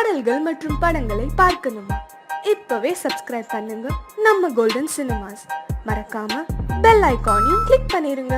பாடல்கள் மற்றும் படங்களை பார்க்கணுமா? இப்பவே சப்ஸ்கிரைப் பண்ணுங்க நம்ம கோல்டன் சினிமாஸ். மறக்காம பெல் ஐகானையும் கிளிக் பண்ணிருங்க.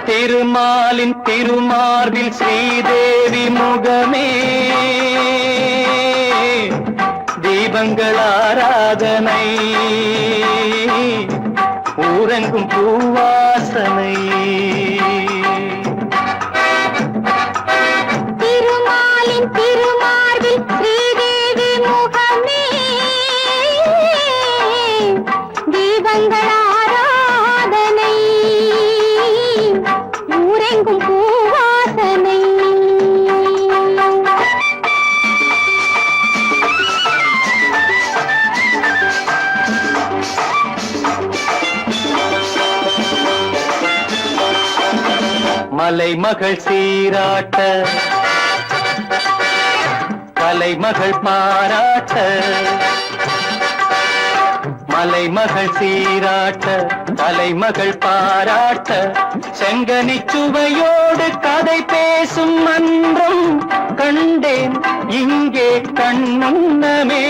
திருமாலின் திருமார்பில் ஸ்ரீதேவி முகமே தீபங்கள் ஆராதனை ஊரெங்கும் பூவாசனை திருமாலின் திருமார்பில் ஸ்ரீதேவி முகமே தீபங்கள் ஆராதனை ஊரெங்கும் பூவாசனை மலைமகள் சீராட்ட கலைமகள் பாராட்ட மலைமகள் சீராட்ட கலைமகள் பாராட்ட செங்கனி சுவையோடு கதை பேசும் மன்றம் கண்டேன் இங்கே கண்முன்னமே.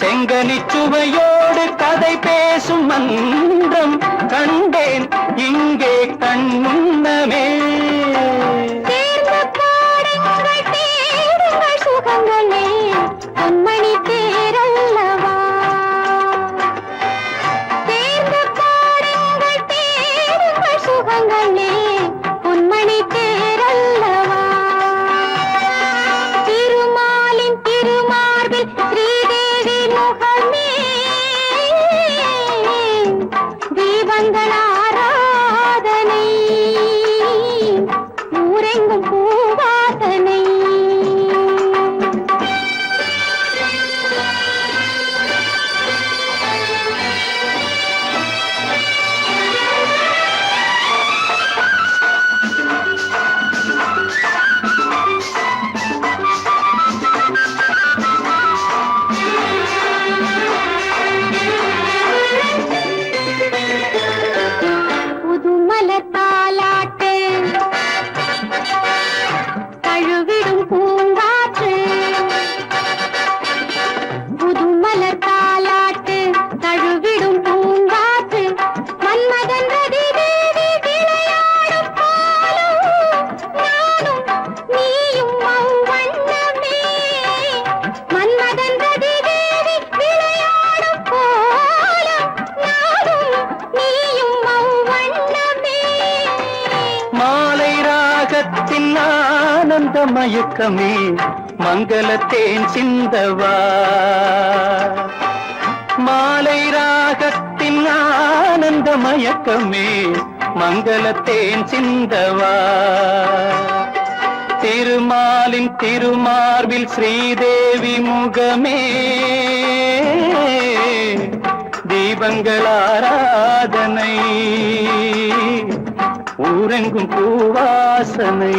செங்கனி சுவையோடு கதை பேசும் மன்றம் கண்டேன் இங்கே கண்முன்னமே. சுகங்களே பொன்மணி தேரல்லவா தேர்ந்து பாடுங்கள் தேடுங்கள் சுகங்களே பொன்மணி தேரல்லவா. திருமாலின் திருமார்பில் ஸ்ரீதேவி முகமே தீபங்கள் ஆராதனை ஊரெங்கும் பூவாசனை. புதுமலர் தாலாட்டு தழுவிடும் பூங்காற்று புதுமலர் தாலாட்டு தழுவிடும் பூங்காற்று மன்மதன் ரதி தேவி விளையாடும் பாலும் நானும் நீயும் அவ்வண்ணமே. மன்மதன் ரதி தேவி விளையாடும் பாலும் நானும் நீயும் அவ்வண்ணமே. மாலை ராகத்தின் ஆனந்த மயக்கமே மங்களத்தேன் சிந்தவா. மாலை ராகத்தின் ஆனந்த மயக்கமே மங்களத்தேன் சிந்தவா. திருமாலின் திருமார்பில் ஸ்ரீதேவி முகமே தீபங்கள் ஆராதனை ஊரெங்கும் பூவாசனை.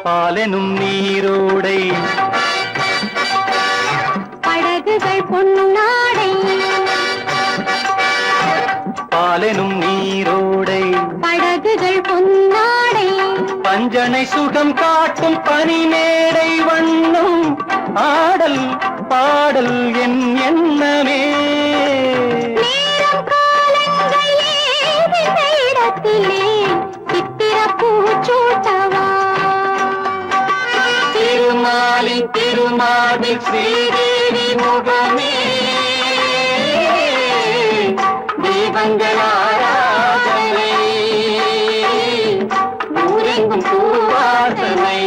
பாலெனும் நீரோடை படகுகள் பொன்னாடை பாலெனும் நீரோடை படகுகள் பொன்னாடை பஞ்சனை சுகம் காட்டும் பனிமேடை வண்ணம் ஆடல் பாடல் என் எண்ணமே. நேரம் காலங்கள் ஸ்ரீதேவி முகமே தீபங்கள் ஆராதனை ஊரெங்கும் பூவாசனை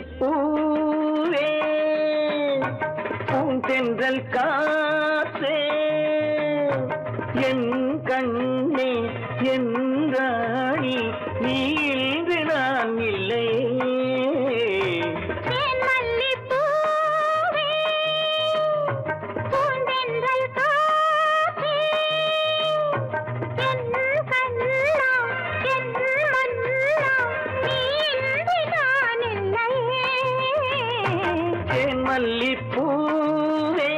மல்லிப்பூவே பூந்தென்றல் காற்றே என் கண்ணே என் ராணி நீ இன்று நான் இல்லை மல்லிப்பூவே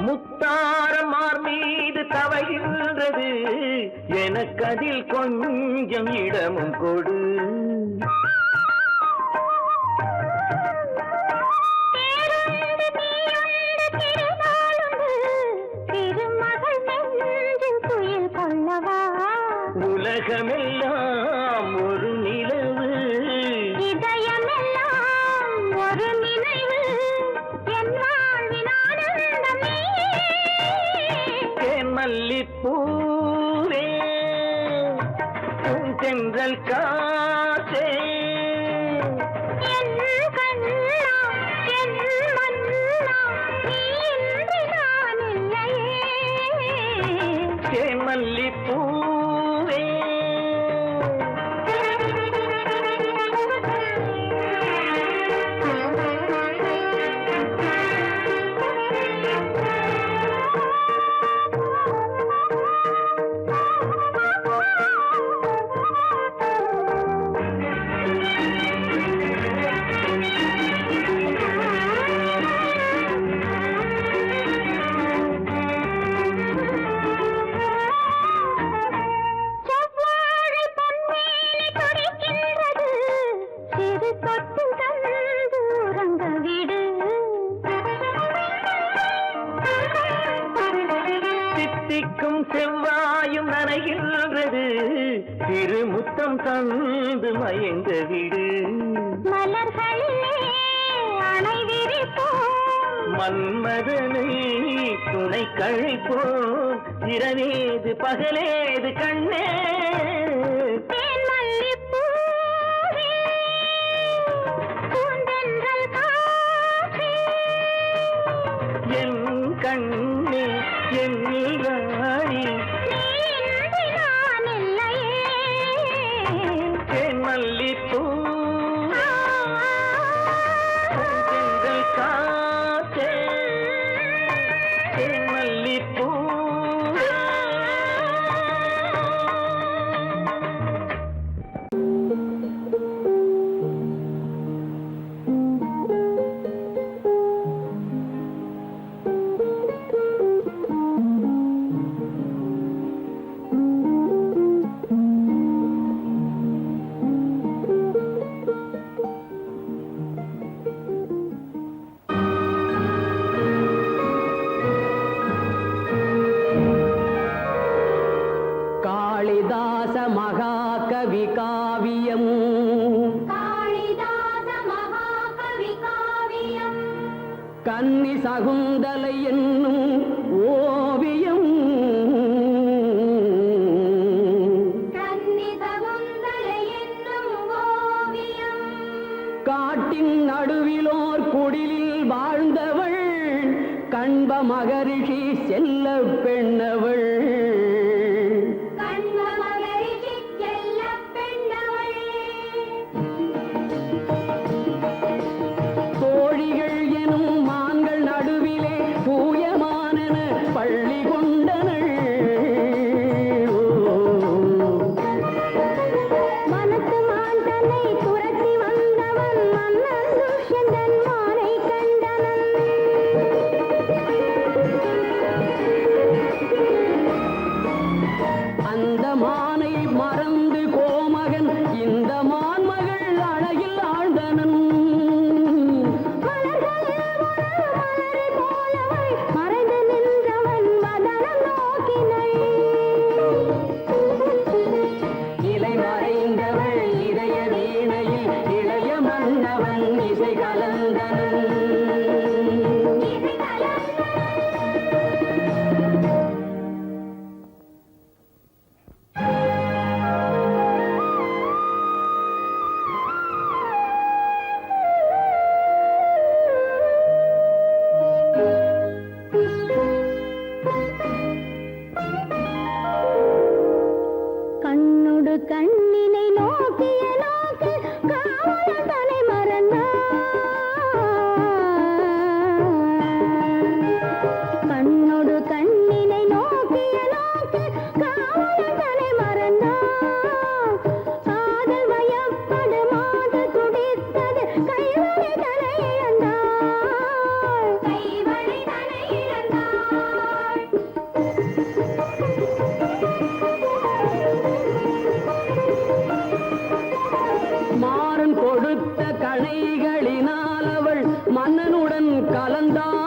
முத்தாரமார் மீது தவகின்றது எனக்கதில் கொஞ்சம் இடமும் கொடு உலகமெல்லாம் ஒரு நிலவு இதயமெல்லாம் ஒரு நினைவு என் வாழ்வின் ஆனந்தமே மல்லிப்பூவே பூந்தென்றல் காற்றே என் கண்ணா என் மன்னா நீ இன்று நான் இல்லையே மல்லிப்பூவே தித்திக்கும் செவ்வாயும் நனைகின்றது திருமுத்தம் தந்து மயங்க விடு மலர்களிலே அணை விரிப்போம் மன்மதனை துணை கழிப்போம் இரவேது பகலேது கண்ணே என் கண்ணே என் ராணி தேன் மல்லிப்பூ பூந்தென்றல் காற்றே தேன் மல்லிப்பூ காளிதாச மகாகவி காவியம் கன்னி சகுந்தலை என்னும் ஓவியம் காட்டின் நடுவிலோர் குடிலில் வாழ்ந்தவள் கண்ப மகரிஷி செல்ல பெண்ணவள். தோழிகள் எனும் மான்கள் நடுவிலே தூயமானன பள்ளி கொண்டனள். மனத்து மான் தன்னை துரத்தி வந்தவன் மன்னன் துஷ்யந்தன் மானை கண்டனன். அந்த மானை மறந்து கோமகன் இந்த மான்மகள் அழகில் ஆழ்ந்தனன். மலரை போலவள் மறைந்து நின்றவன் வதனம் நோக்கினள். இலை மறைந்தவள் இதய வீணையில் இளைய மன்னவன் இசை கலந்தனன். கண்ணொடு கண்ணினை நோக்கிய நோக்கு காவலன் தலை மறந்தான். கண்ணொடு கண்ணினை நோக்கிய நோக்கு காவலன் தலை மறந்தான். காதல் வயப்படு மாது துடித்தது கைவழி தலை இழந்தாள். கைவழி தலை இழந்தாள். மாறன் கொடுத்த கணைகளினால் அவள் மன்னனுடன் கலந்தாள்.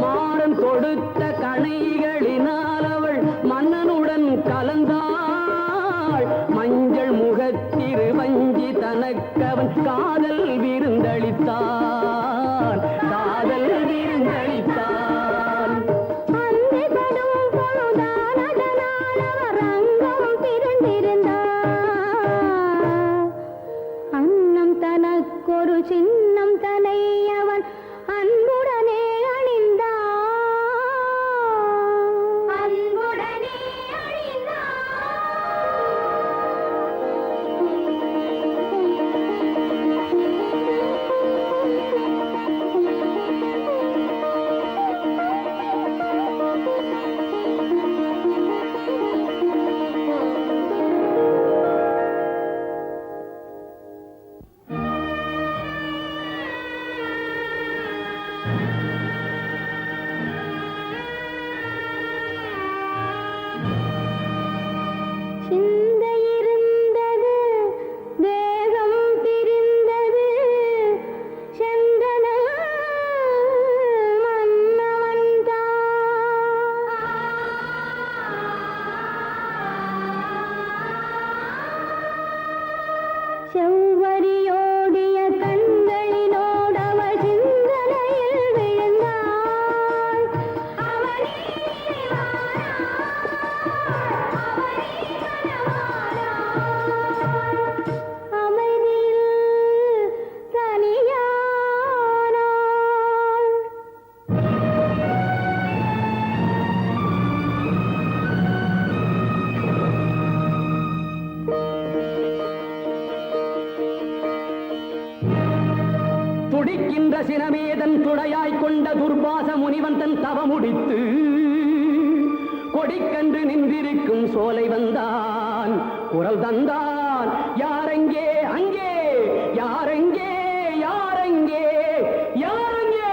மாறன் கொடுத்த கணைகளினால் அவள் மன்னனுடன் கலந்தாள். மஞ்சள் முகத்திரு வஞ்சி தனக்கவன் காதல் விருந்தளித்தான். காதல் விருந்தளித்தான். அன்னைப்படும் பொழுதான அதனால் அவர் அங்கம் பிறந்திருந்தார். அன்னம் தனக்கொரு சின்னம் தனை அவன் அன்புடனே அணிந்தான். அன்புடனே சிந்தை இருந்தது தேகம் பிரிந்தது சென்றனல் மன்னவன் செவ்வரியோடிய கண்களினோடவள் சிந்தனையில் விழுந்தாள். அவனே அமைதியில் தனியானாள். துடிக்கின்ற சினமேதன் துணையாய்க் கொண்ட துர்பாச முனிவன் தன் தவமுடித்து கொடிக்கன்று நின்றிருக்கும் சோலை வந்தான். குரல் தந்தான். யாரெங்கே அங்கே, யாரெங்கே யாரெங்கே யாரெங்கே.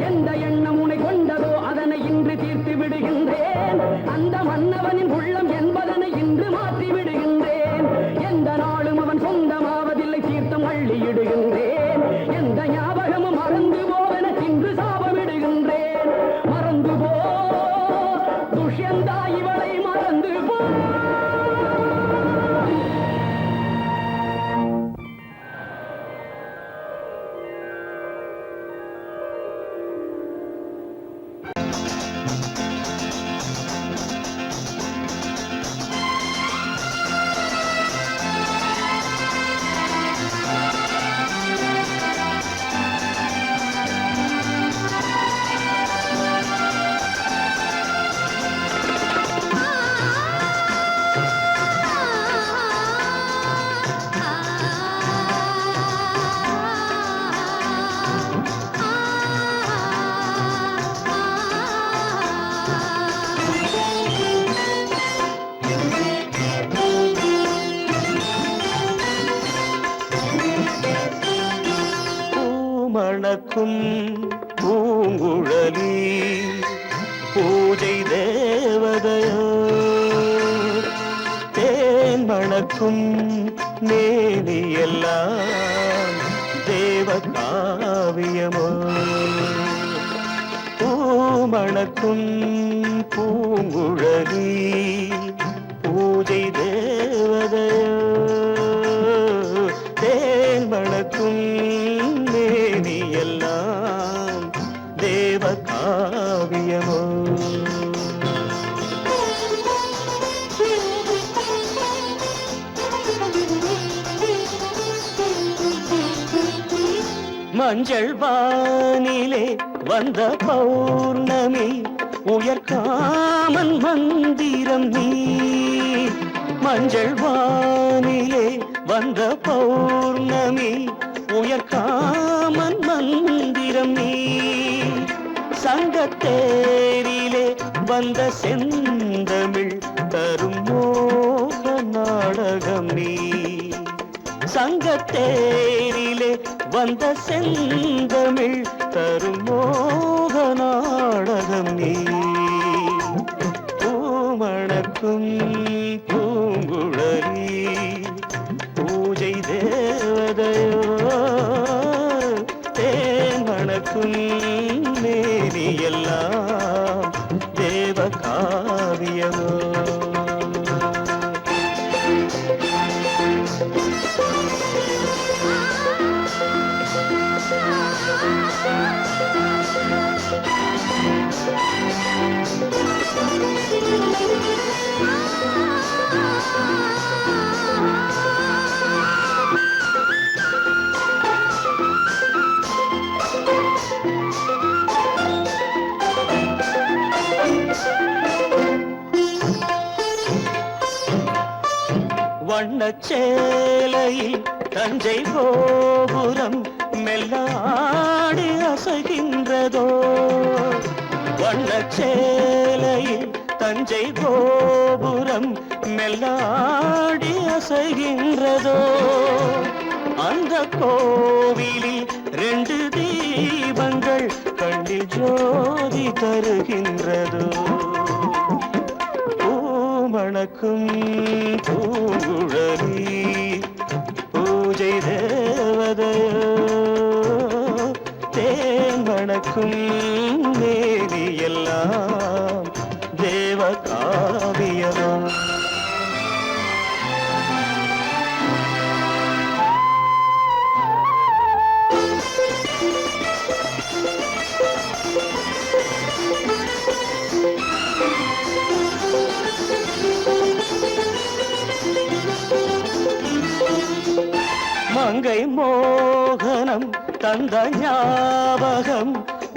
எந்த எண்ணம் உனை கொண்டதோ அதனை இன்று தீர்த்து விடுகின்றேன். அந்த மன்னவனின் உள்ளம் என்பதனை இன்று மாற்றி விடுகின்றேன். எந்த நாளும் அவன் சொந்தமாவதில்லை தீர்த்தம் அள்ளியிடுகின்றேன். எந்த ஞாபகமும் மறந்து போவென இன்று சாபமிடுகின்றேன். மறந்து போ துஷ்யந்தா, இவளை மறந்து போ. பூஜை தேவதையோ தேன் மணக்கும் மேனியெல்லாம் தேவ காவியமோ பூமணக்கும் பூங்குழலி பூஜை தேவதையோ தேன் மணக்கும் மேனியெல்லாம் தேவ காவியமோ மஞ்சள் வானிலே வந்த பௌர்ணமி உயர்காமன் மந்திரம் நீ மஞ்சள் வானிலே வந்த பௌர்ணமி உயர்காமன் மந்திரம் நீ சங்கத்தேரிலே வந்த செந்தமிழ் தரும் மோக நாடகம் நீ சங்கத்தேரிலே வந்த செந்தமிழ் தரும் மோக நாடகம் நீ பூமணக்கும் பூங்குழலி பூஜை தேவதையோ தேன் மணக்கும் மேனியெல்லாம் தேவ காவியமோ வண்ணச்சேலையில் தஞ்சை கோபுரம் மெல்லாடி அசைகின்றதோ வண்ணச்சேலையில் தஞ்சை கோபுரம் மெல்லாடி அசைகின்றதோ அந்த கோவிலில் 2 தீபங்கள் கண்ணில் ஜோதி தருகின்றதோ பூமணக்கும் பூங்குழலி பூஜை தேவதையோ தேன் மணக்கும் மேனியெல்லாம் தேவ காவியமோ மங்கை மோகனம் தந்த ஞாபகம்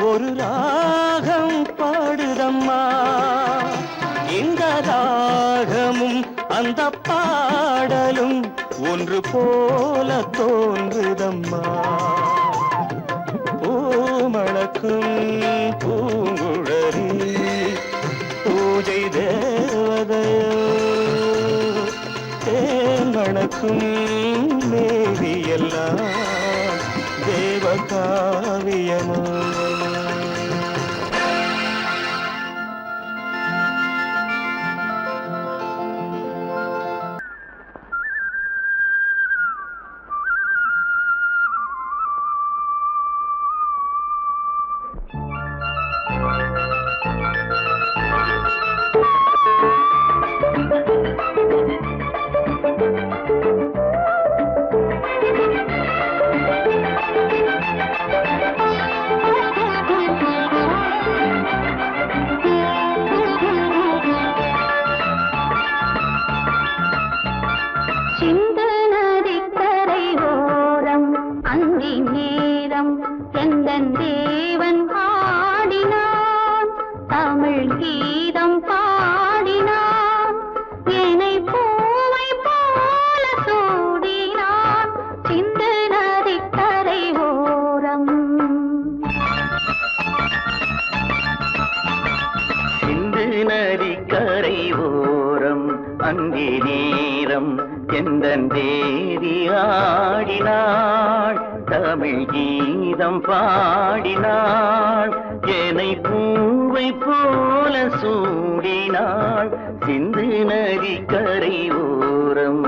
ஒரு ராகம் பாடுதம்மா இந்த ராகமும் அந்த பாடலும் ஒன்று போல தோன்றுதம்மா பூமணக்கும் பூங்குழலி பூஜை தேவதையோ தேன் மணக்கும் மேவியெல்லாம் தேவ காவியமோ அந்தி நேரம் எந்தன் தேவி ஆடினாள் தமிழ் கீதம் பாடினாள் என்னை பூவை போல சூடினாள் சிந்து நதி கரை ஓரம்.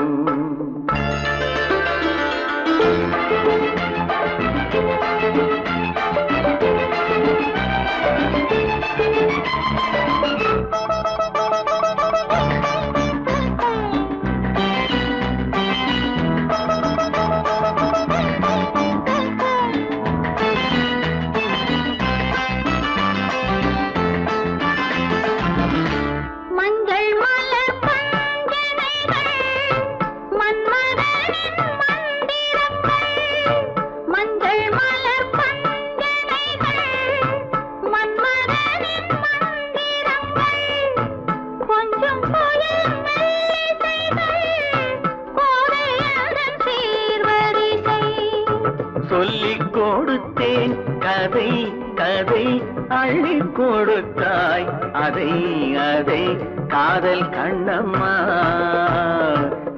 சொல்லிக் கொடுத்தேன் கதை கதை அள்ளிக் கொடுத்தாய் அதை அதை காதல் கண்ணம்மா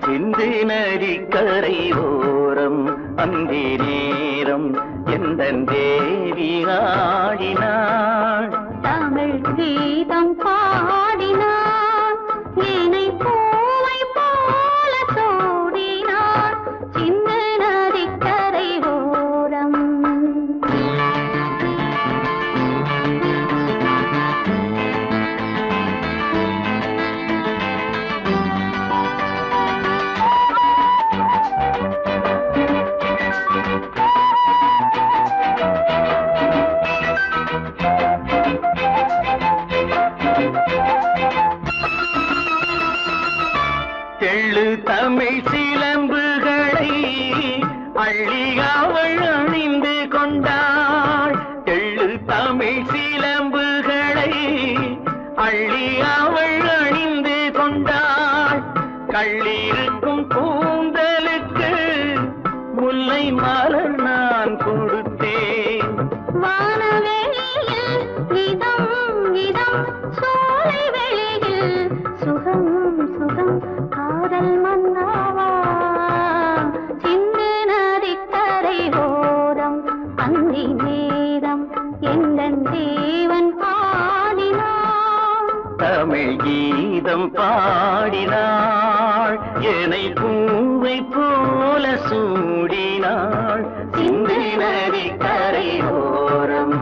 சிந்து நதி கரை ஓரம். அந்தி நேரம் எந்தன் தேவி ஆடினாள் தமிழ் கீதம் பாடினார் ஏனை பூவை போல சூடினார் சின்ன நதிக்கரை ஓரம். தெள்ளு தமிழ் சிலம்புகளை அள்ளி அவள் அணிந்து கொண்டாள். தெள்ளு தமிழ் சிலம்புகளை அள்ளி அவள் அணிந்து கொண்டாள். கள்ளிருக்கும் கூந்தலுக்கு முல்லை மலர் நான் கொடுத்தேன். வானவெளியில் இதம் இதம் சோலை வெளியில் சுகம் சுகம் காதல் மன்னாவா சிந்து நதிக்கரை ஓரம். அந்தி நேரம் எந்தன் தேவன் பாடினார் தமிழ் கீதம் பாடினாள் என்னை பூவை போல சூடினாள் சிந்து நதி கரை ஓரம்.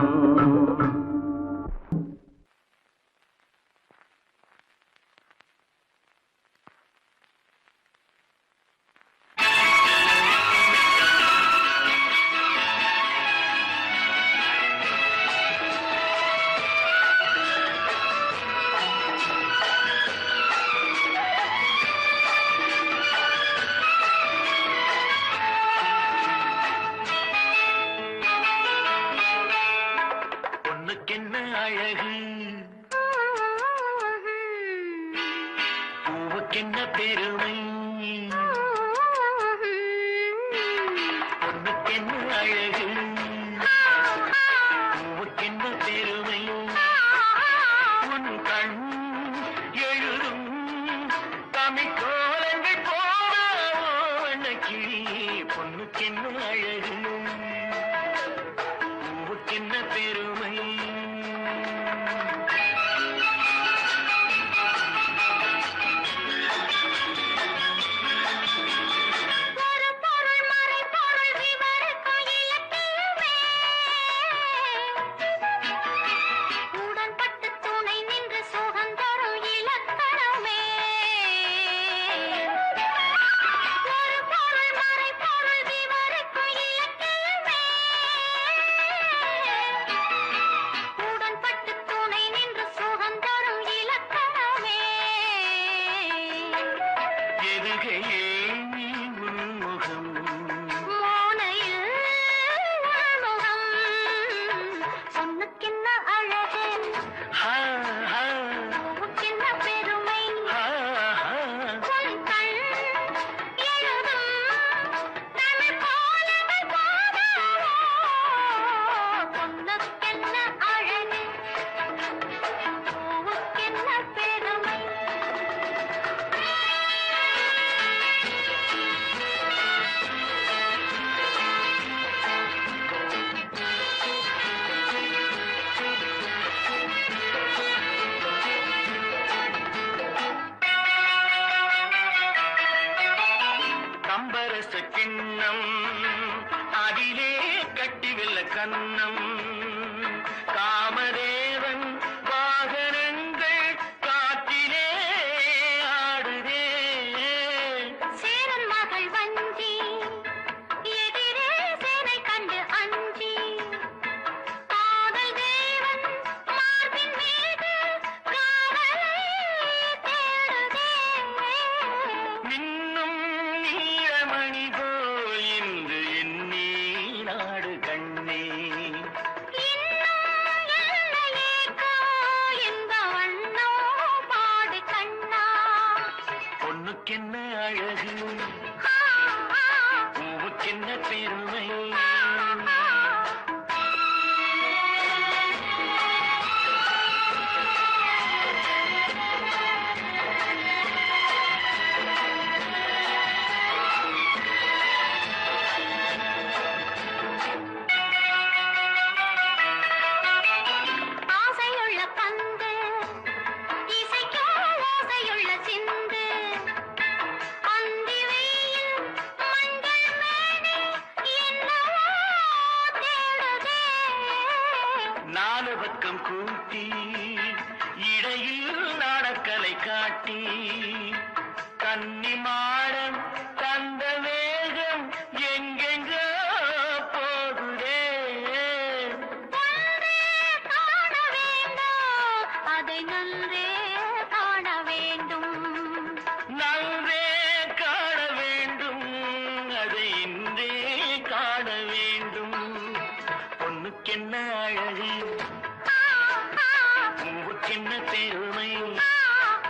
பொண்ணுக்கென்ன அழகு பூவுக்கென்ன பெருமை. பொண்ணுக்கென்ன அழகு பூவுக்கென்ன பெருமை. உன் கண் எழுதும் தமிழ் கோலங்கள் போன கிளி. பொண்ணுக்கென்ன அழகு பூவுக்கென்ன பெருமை. அன்னம் காமதேவன் வாகனங்கள் காற்றிலே ஆடுதே சேரன் மகள் வஞ்சி எதிரே சேனை கண்டு அஞ்சி காதல் தேவன் மார்பின் மீது காவலை தேடுதே மின்னும் நீலமணி போல் இன்று எண்ணி நாடு கண்ணே இன்னும் எல்லையேக்கோ இந்த வண்ணோ பாடு கண்ணா பொண்ணுக்கென்ன அழகு ஆ, ஆ, பூவுக்கென்ன பெருமை ஆசையுள்ள பந்து இசைக்கோ ஓசையுள்ள சிந்து அந்தி வெயில் மஞ்சள் மேனி என்னவோ தேடுதே நாலு பக்கம் கூட்டி இடையில் நாடக்கலை காட்டி கன்னி மாடம் தந்த வேகம் எங்கெங்கோ போகுதே ஒன்றே காண வேண்டும் அதை நன்றே காண வேண்டும் நன்றே காண வேண்டும் அதை இன்றே காண வேண்டும் பொண்ணுக்கென்ன அழகு ஆ, ஆ, பூவுக்கென்ன பெருமை ஆ,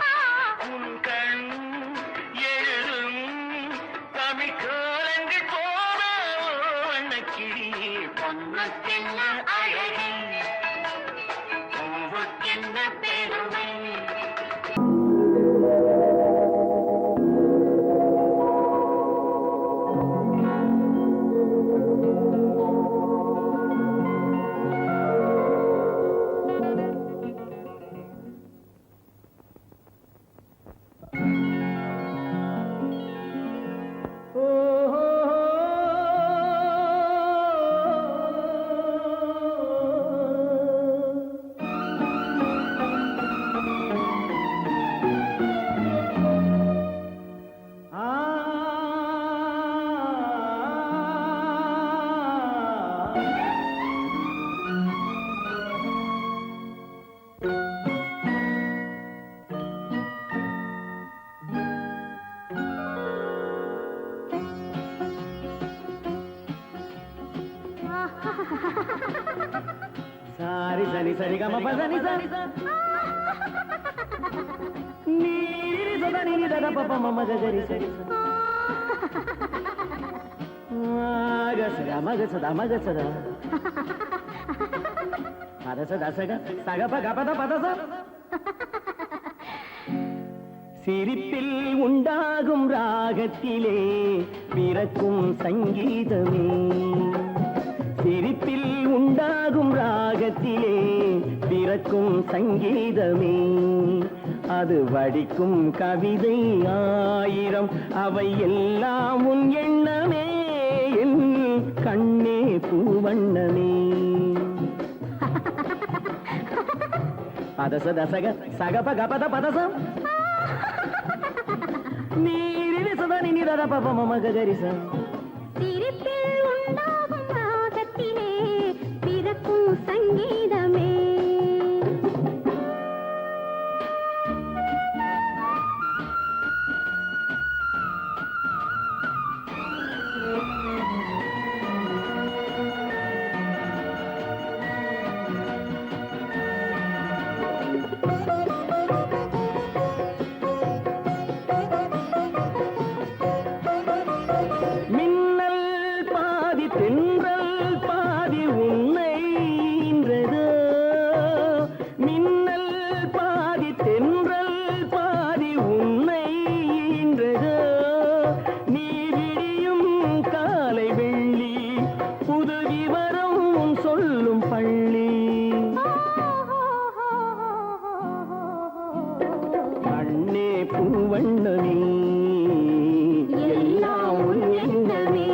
ஆ. உன் கண் எழுதும் தமிழ் கோலங்கள் போன வண்ணக்கிளி பொண்ணுக்கென்ன அழகு பூவுக்கென்ன பெருமை సారి సని సరి గమ పదని సని నీరి సదని దద పప మమ గరి సరి మగ సద పద సద సగ సగ పగ పద పద స சிரிப்பில் உண்டாகும் ராகத்திலே பிறக்கும் சங்கீதமே சிரிப்பில் உண்டாகும் ராகத்திலே பிறக்கும் சங்கீதமே அது வடிக்கும் கவிதை ஆயிரம் அவை எல்லாம் உன் எண்ணமே என் கண்ணே பூவண்ணமே பதச தசக சகப கபத பதசம் நீரில் சதனி நிதத பப மம கரிச சிரிப்பில் உண்டாகும் ராகத்திலே பிறக்கும் சங்கீதமே மின்னல் பாதி தென்றல் பாதி உன்னை ஈன்றதோ மின்னல் பாதி தென்றல் பாதி உன்னை ஈன்றதோ நீ விடியும் காலை வெள்ளி புது விவரம் உன் சொல்லும் பள்ளி கண்ணே பூவண்ணமே எல்லாம் உன் எண்ணமே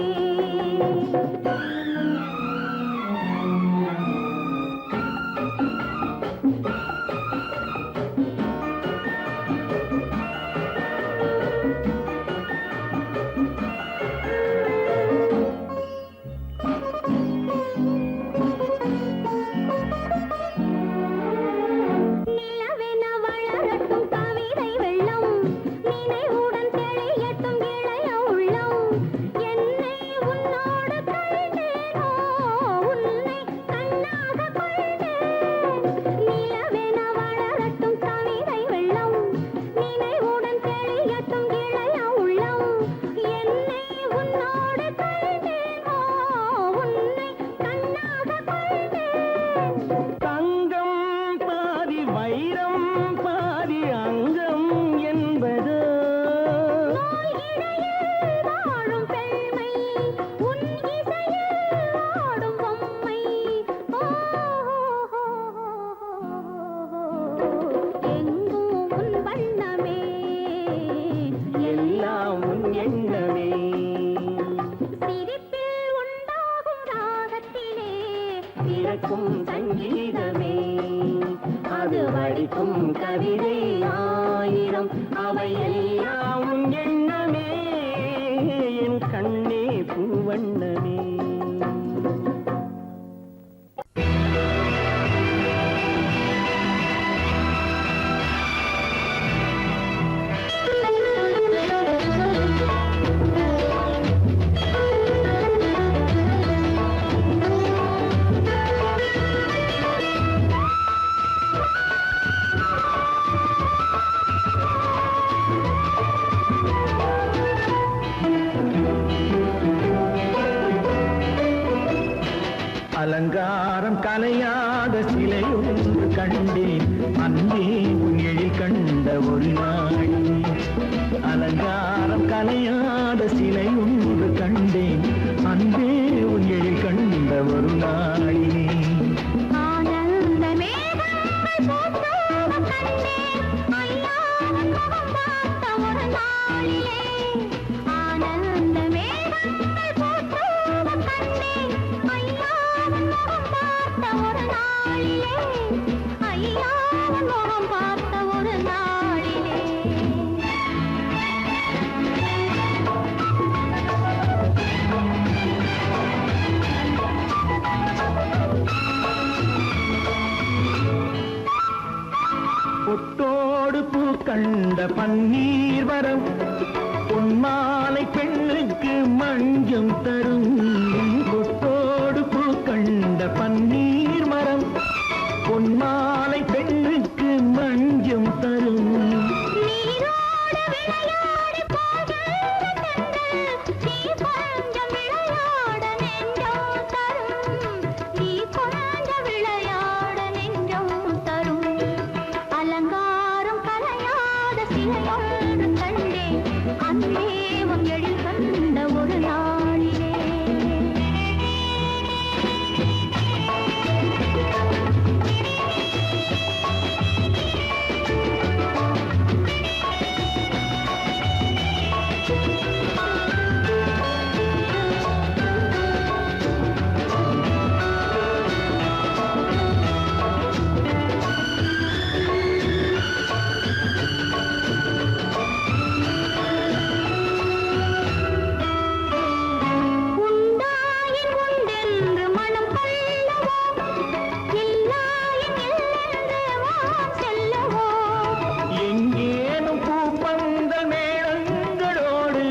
பாதி அங்கம் என்பதோ வாழும் பெண்மை உன் இசையில் ஆடும் பொம்மை எங்கும் உன் வண்ணமே எல்லாம் உன் எண்ணமே சிரிப்பில் உண்டாகும் ராகத்திலே பிறக்கும் சங்கீதமே அது வடிக்கும் கவிதை ஆயிரம் அவை எல்லாம் உன் எண்ணமே என் கண்ணே பூவண்ணமே அலங்காரம் கலையாத சிலை ஒன்று கண்டேன் அன்பே உன் எழில் கண்ட ஒரு நாள் அலங்காரம் கலையாத சிலை ஒன்று கண்டேன் அன்பே உன் எழில் கண்ட ஒரு நாளிலே ஆனந்த மேகங்கள் பூத்தோடு கண்டேன் ஐயா உன் முகம் பார்த்த ஒரு நாளிலே ஆனந்த மேகங்கள் பூத்தோடு கண்டேன் ஐயா உன் முகம் பார்த்த ஒரு நாளிலே ஐயா உன் முகம் பார்த்த ஒரு நாளிலே பொட்டோடு பூ கண்ட பன்னீர் வரம் பொன்மாலை பெண்ணுக்கு மஞ்சம் தரும் பொட்டோடு பூ கண்ட பன்னீர் மரம் பொன்மாலை பெண்ணுக்கு மஞ்சம் தரும் நீரோடு விளையாடி போகின்ற தென்றல் நீ கொஞ்சம் விளையாட நெஞ்சம் தரும் நீ கொஞ்சம் விளையாட நெஞ்சம் தரும் அலங்காரம் கலையாத சிலையொன்று கண்டேன் அன்பே உன் எழில் கண்ட ஒரு நாளிலே உண்டாயின் உண்டென்று மனம் கொள்ளவோ இல்லாயின் இல்லென்று வான் செல்லவோ எங்கேனும் பூப்பந்தல் மேளங்களோடு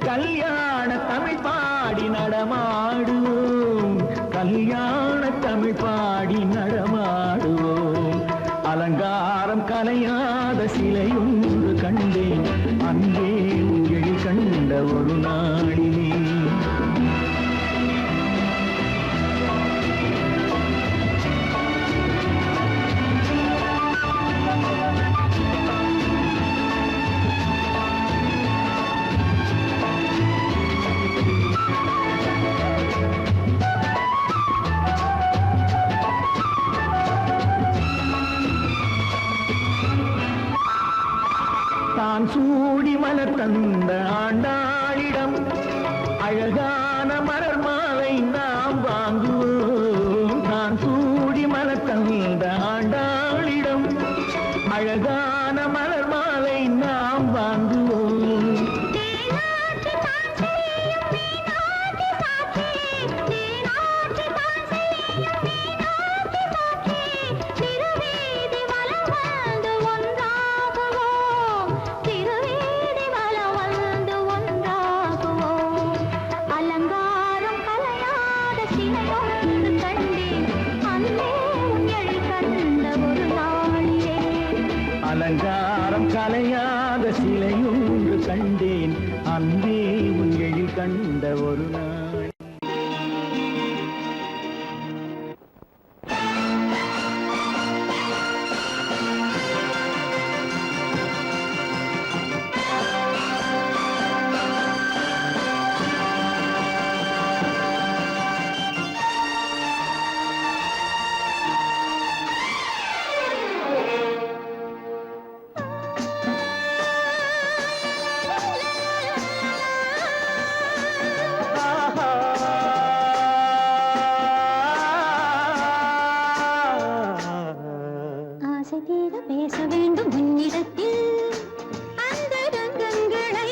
கல்யாண தமிழ் பாடி நடமாடுவோம் கல்யாண தமிழ் பாடி நடமாடுவோம் அலங்காரம் கலையாத சிலை ஒன்று கண்டேன் அன்பே உன் எழில் கண்ட ஒரு நாளிலே தான் சூடி மலர் தந்த ஆண்டாளிடம் அழகான மலர் மாலை நாம் வாங்குவோம் தான் சூடி மலர் தந்த ஆண்டாளிடம் அழகான மலர் மாலை நாம் வாங்குவோம் தேனாட்டி தான் செய்யும் மீனாட்டி சாட்சி தேனாட்டி தான் செய்யும் மீனாட்டி சாட்சி திருவீதி வலம் வந்து ஒன்றாகுவோம் திருவீதி வலம் வந்து ஒன்றாகுவோம் அலங்காரம் கலையாத சிலையொன்று கண்டேன் அன்பே உன் எழில் கண்ட ஒரு நாளிலே அலங்காரம் கலையாத சிலை ஒன்று கண்டேன் அன்பே உன் எழில் கண்ட ஒரு நாள் பேச வேண்டும் உன்னிடத்தில் அந்த ரங்கங்களை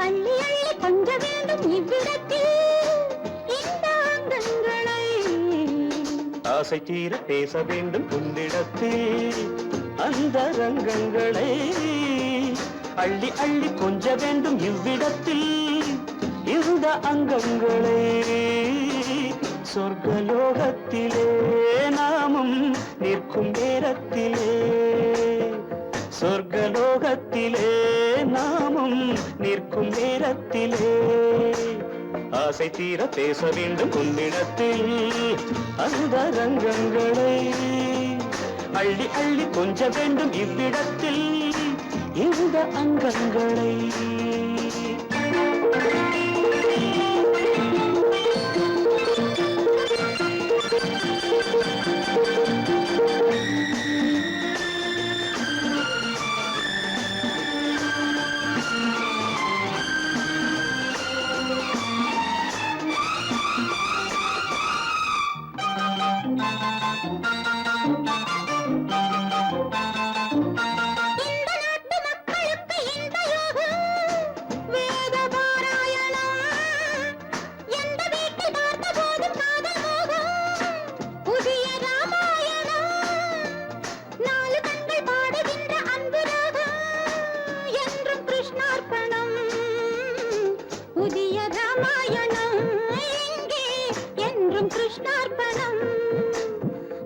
அள்ளி அள்ளி கொஞ்ச வேண்டும் இவ்விடத்தில் இந்த அங்கங்களை ஆசை தீர பேச வேண்டும் உன்னிடத்தில் அந்த ரங்கங்களை அள்ளி அள்ளி கொஞ்ச வேண்டும் இவ்விடத்தில் இந்த அங்கங்களை சொர்க்கலோகத்திலே நாமும் நிற்கும் நேரத்திலே சொர்க்கலோகத்திலே நாமும் நிற்கும் நேரத்திலே ஆசை தீர பேச வேண்டும் உன்னிடத்தில் அந்த ரங்கங்களை அள்ளி அள்ளி கொஞ்ச வேண்டும் இவ்விடத்தில் இந்த அங்கங்களை கிருஷ்ணார்ப்பணம்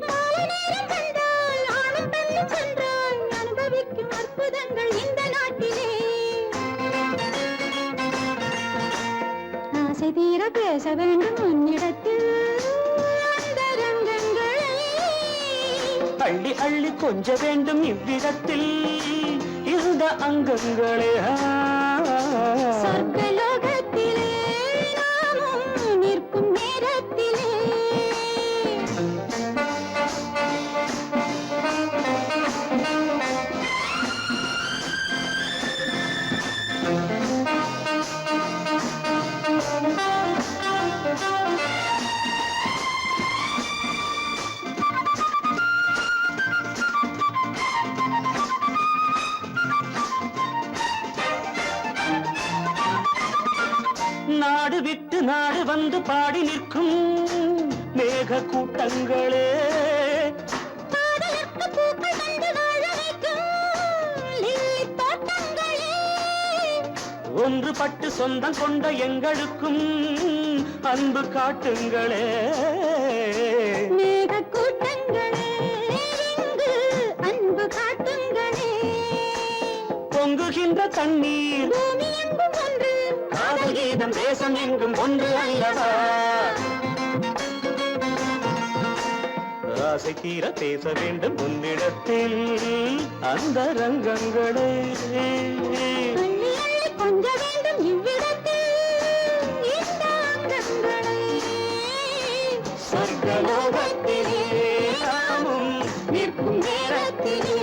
மாலை நேரம் கண்டால் ஆணும் பெண்ணும் சென்றால் அனுபவிக்கும் அற்புதங்கள் இந்த நாட்டிலே ஆசை தீர பேச வேண்டும் உன்னிடத்தில் அந்த ரங்கங்களை அள்ளி அள்ளி கொஞ்ச வேண்டும் இவ்விடத்தில் இந்த அங்கங்களே சொர்க்கலோகத்திலே நாமும் நிற்கும் நேரத்திலே நாடு விட்டு நாடு வந்து பாடி நிற்கும் மேக கூட்டங்களே பாடலுக்கு பூக்கள் தந்து வாழ வைக்கும் லில்லி தோட்டங்களே ஒன்றுபட்டு சொந்தம் கொண்ட எங்களுக்கும் அன்பு காட்டுங்களே மேக கூட்டங்களே இங்கு அன்பு காட்டுங்களே பொங்குகின்ற தண்ணீர் பூமி எங்கும் ஒன்று காதல் கீதம் தேசம் எங்கும் ஒன்று அல்லவா ஆசை தீர பேச வேண்டும் உன்னிடத்தில் அந்த ரங்கங்களே அள்ளி அள்ளி கொஞ்ச வேண்டும் இவ்விடத்தில் இந்த அங்கங்களை சொர்க்கலோகத்திலே நாமும் நிற்கும் நேரத்திலே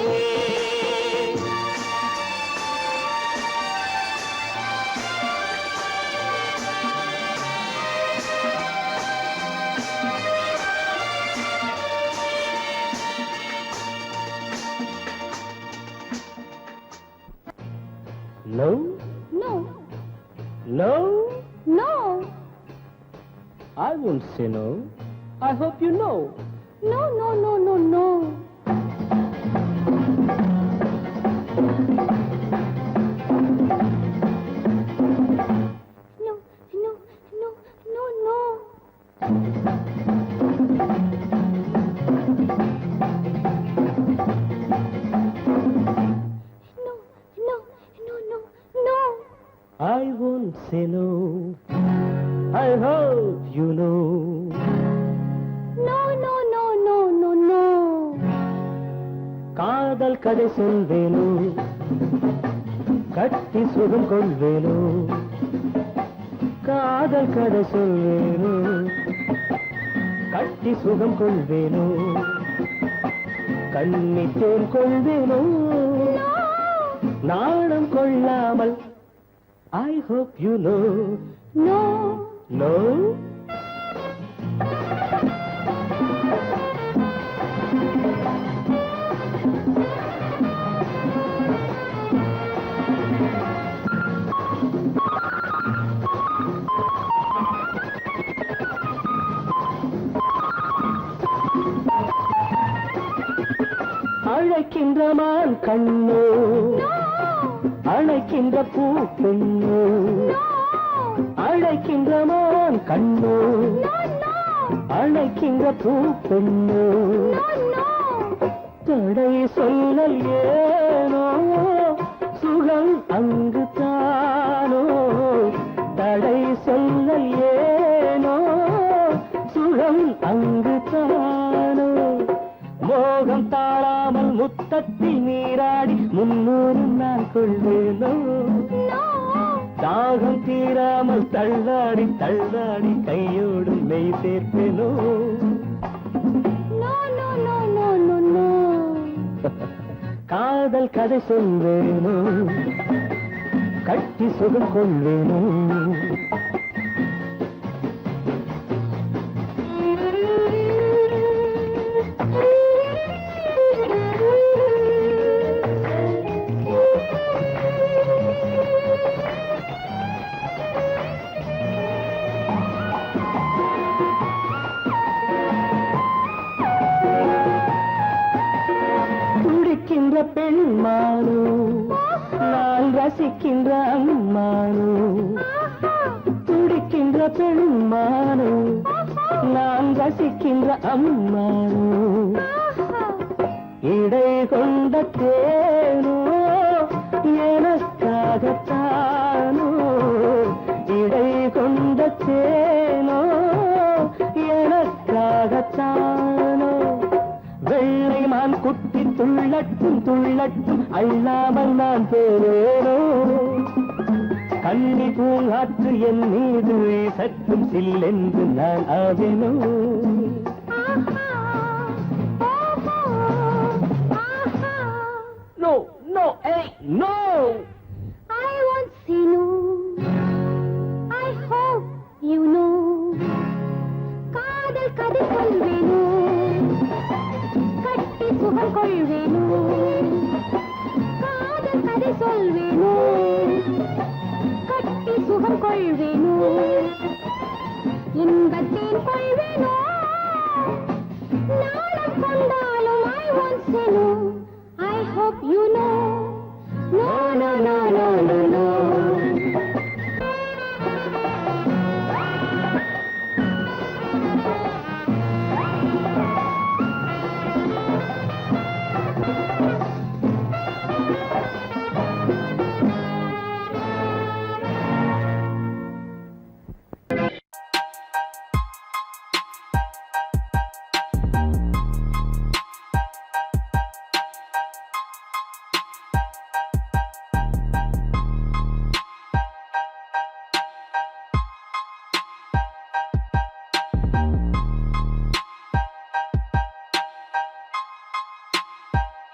No, No, no, no, I won't say no. I hope you know. no, no, no, no, no. No, no, no, no, no. No, no, no, no, no. I won't say no. I hope you know. No, no, no, no, no, no. காதல் கதை சொல்வேனோ கட்டி சுகம் கொள்வேனோ காதல் கதை சொல்வேனோ கட்டி சுகம் கொள்வேனோ கண்ணித்தேன் கொள்வேனோ நாணம் கொள்ளாமல் I hope you know. No, No? மான் கண்ணோ அழைக்கின்ற பூ பெண்ணோ அழைக்கின்ற மான் கண்ணோ அழைக்கின்ற பூ பெண்ணோ தடை சொல்லல் ஏனோ சுகம் அங்கு தானோ தடை சொல்லல் ஏனோ சுகம் அங்கு தானோ மோகம் தாழாமல் முத்தத்தில் நீராடி 300 நான் கொள்வேனோ தாகம் தீராமல் தள்ளாடி தள்ளாடி கையோடு மெய் சேர்ப்பேனோ காதல் கதை சொல்வேனோ கட்டி சுகம் கொள்வேனோ துடிக்கின்ற பெண்மானோ நான் ரசிக்கின்ற அம்மானோ துடிக்கின்ற பெண்மானோ நான் ரசிக்கின்ற அம்மானோ இடை கொண்ட தேனோ எனக்காகத்தானோ இடை கொண்ட தேனோ எனக்காகத்தானோ வெள்ளை மான் குட்டி துள்ளட்டும் துள்ளட்டும் அள்ளாமல் நான் போவேனோ கண்ணி பூங்காற்று என் மீது சற்றும் சில்லென்று நான் ஆவேனோ நோ நோ ஏய் no I won't say no. I hope you know. காதல் கதை சொல்வேனோ கட்டி சுகம் கொள்வேனோ காதல் கதை சொல்வேனோ கட்டி சுகம் கொள்வேனோ இன்பத்தேன் கொள்வேனோ நாளம் கொண்டாலும் I won't say no. I hope you know.